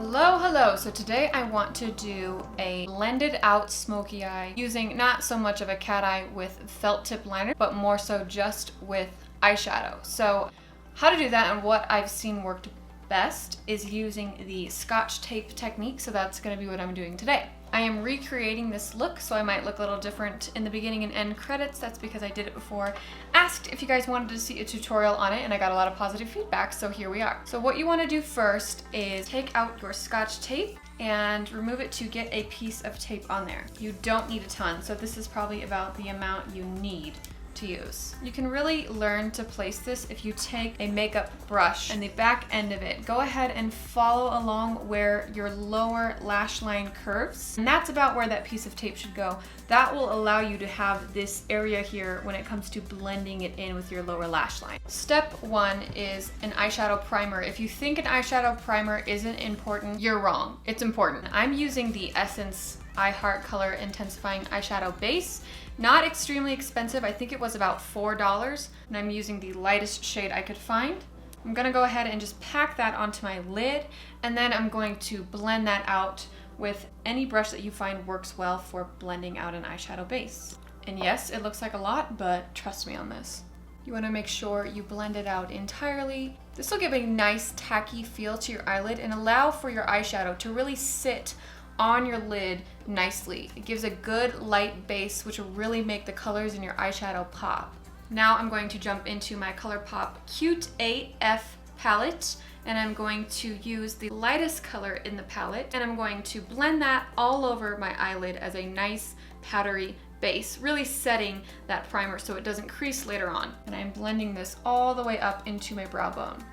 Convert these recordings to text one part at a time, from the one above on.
Hello, hello. So today I want to do a blended out smoky eye using not so much of a cat eye with felt tip liner, but more so just with eyeshadow. So how to do that and what I've seen worked best is using the scotch tape technique. So that's going to be what I'm doing today. I am recreating this look, so I might look a little different in the beginning and end credits. That's because I did it before. Asked if you guys wanted to see a tutorial on it, and I got a lot of positive feedback, so here we are. So what you want to do first is take out your scotch tape and remove it to get a piece of tape on there. You don't need a ton, so this is probably about the amount you need to use. You can really learn to place this if you take a makeup brush and the back end of it. Go ahead and follow along where your lower lash line curves. And that's about where that piece of tape should go. That will allow you to have this area here when it comes to blending it in with your lower lash line. Step one is an eyeshadow primer. If you think an eyeshadow primer isn't important, you're wrong. It's important. I'm using the Essence I Heart Color Intensifying Eyeshadow Base. Not extremely expensive. I think it was about $4, and I'm using the lightest shade I could find. I'm gonna go ahead and just pack that onto my lid, and then I'm going to blend that out with any brush that you find works well for blending out an eyeshadow base. And yes, it looks like a lot, but trust me on this. You wanna make sure you blend it out entirely. This will give a nice tacky feel to your eyelid and allow for your eyeshadow to really sit on your lid nicely. It gives a good light base, which will really make the colors in your eyeshadow pop. Now I'm going to jump into my Colourpop Cute AF palette, and I'm going to use the lightest color in the palette, and I'm going to blend that all over my eyelid as a nice powdery base, really setting that primer so it doesn't crease later on. And I'm blending this all the way up into my brow bone.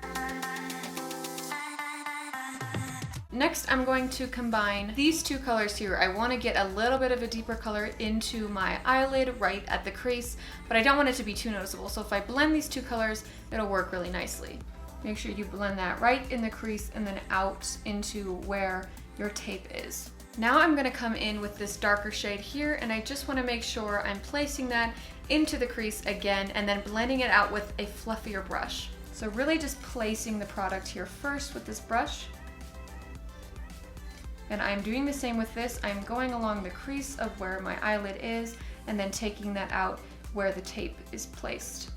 Next, I'm going to combine these two colors here. I want to get a little bit of a deeper color into my eyelid right at the crease, but I don't want it to be too noticeable. So if I blend these two colors, it'll work really nicely. Make sure you blend that right in the crease and then out into where your tape is. Now I'm going to come in with this darker shade here, and I just want to make sure I'm placing that into the crease again and then blending it out with a fluffier brush. So really just placing the product here first with this brush. And I'm doing the same with this. I'm going along the crease of where my eyelid is and then taking that out where the tape is placed.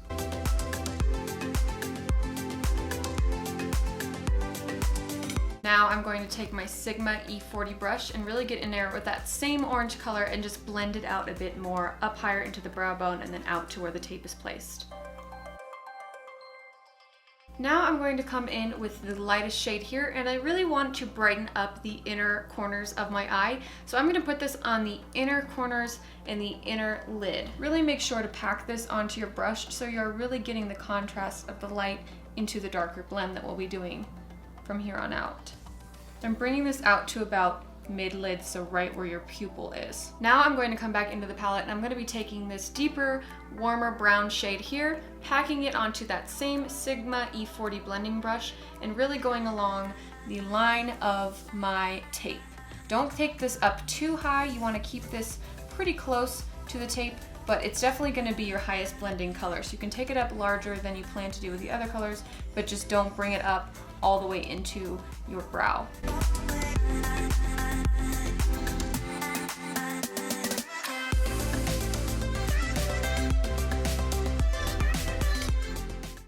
Now I'm going to take my Sigma E40 brush and really get in there with that same orange color and just blend it out a bit more up higher into the brow bone and then out to where the tape is placed. Now I'm going to come in with the lightest shade here, and I really want to brighten up the inner corners of my eye. So I'm going to put this on the inner corners and the inner lid. Really make sure to pack this onto your brush so you're really getting the contrast of the light into the darker blend that we'll be doing from here on out. I'm bringing this out to about mid-lid, so right where your pupil is. Now I'm going to come back into the palette and I'm going to be taking this deeper, warmer brown shade here, packing it onto that same Sigma E40 blending brush and really going along the line of my tape. Don't take this up too high. You want to keep this pretty close to the tape, but it's definitely going to be your highest blending color. So you can take it up larger than you plan to do with the other colors, but just don't bring it up all the way into your brow.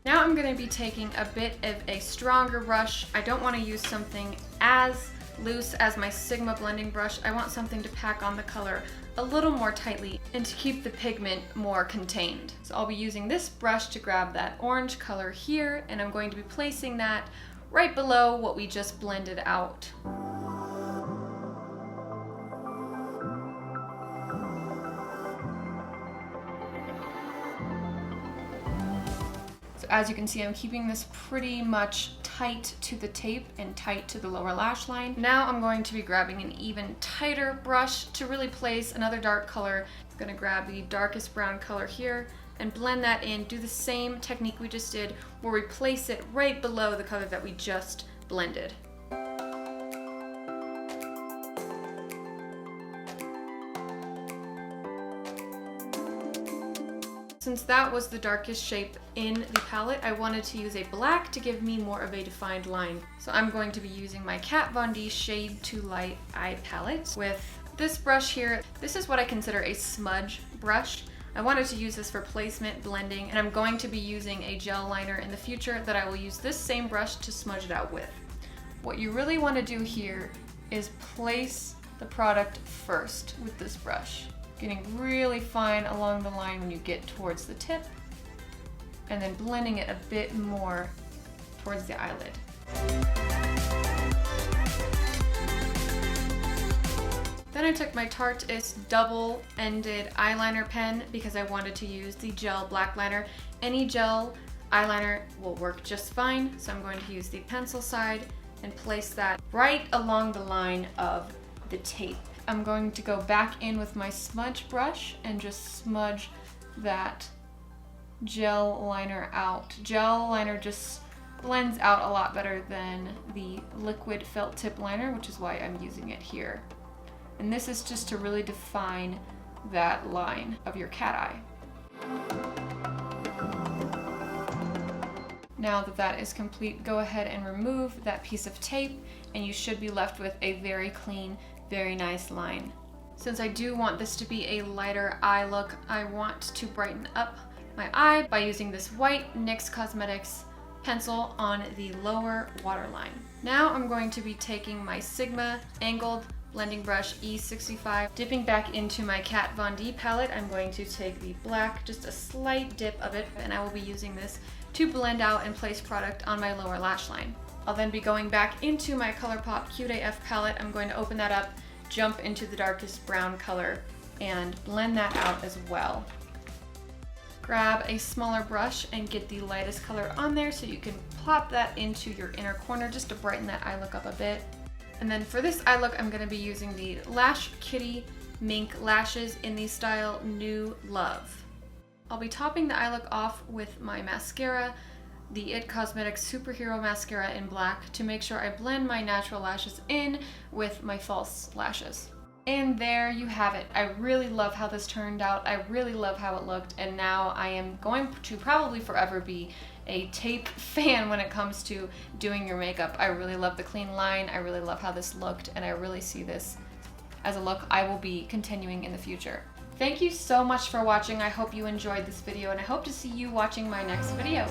Now I'm going to be taking a bit of a stronger brush. I don't want to use something as loose as my Sigma blending brush. I want something to pack on the color a little more tightly and to keep the pigment more contained. So I'll be using this brush to grab that orange color here, and I'm going to be placing that right below what we just blended out. So as you can see, I'm keeping this pretty much tight to the tape and tight to the lower lash line. Now I'm going to be grabbing an even tighter brush to really place another dark color. I'm going to grab the darkest brown color here and blend that in. Do the same technique we just did where we place it right below the color that we just blended. since that was the darkest shape in the palette, I wanted to use a black to give me more of a defined line. So I'm going to be using my KatVonD Shade to Light Eye Palette with this brush here. This is what I consider a smudge brush. I wanted to use this for placement, blending, and I'm going to be using a gel liner in the future that I will use this same brush to smudge it out with. What you really want to do here is place the product first with this brush, getting really fine along the line when you get towards the tip, and then blending it a bit more towards the eyelid. Then I took my Tarte double-ended eyeliner pen because I wanted to use the gel black liner. Any gel eyeliner will work just fine, so I'm going to use the pencil side and place that right along the line of the tape. I'm going to go back in with my smudge brush and just smudge that gel liner out. Gel liner just blends out a lot better than the liquid felt tip liner, which is why I'm using it here. And this is just to really define that line of your cat eye. Now that that is complete, go ahead and remove that piece of tape and you should be left with a very clean, very nice line. Since I do want this to be a lighter eye look, I want to brighten up my eye by using this white NYX Cosmetics pencil on the lower waterline. Now I'm going to be taking my Sigma angled blending brush E65, dipping back into my KatVonD palette. I'm going to take the black, just a slight dip of it, and I will be using this to blend out and place product on my lower lash line. I'll then be going back into my Colourpop Cute AF palette. I'm going to open that up, jump into the darkest brown color, and blend that out as well. Grab a smaller brush and get the lightest color on there so you can plop that into your inner corner just to brighten that eye look up a bit. And then for this eye look, I'm going to be using the Lashkitty Mink lashes in the style New Love. I'll be topping the eye look off with my mascara, the IT Cosmetics Superhero Mascara in black, to make sure I blend my natural lashes in with my false lashes. And there you have it. I really love how this turned out. I really love how it looked, and now I am going to probably forever be a tape fan when it comes to doing your makeup. I really love the clean line. I really love how this looked, and I really see this as a look I will be continuing in the future. Thank you so much for watching. I hope you enjoyed this video, and I hope to see you watching my next video.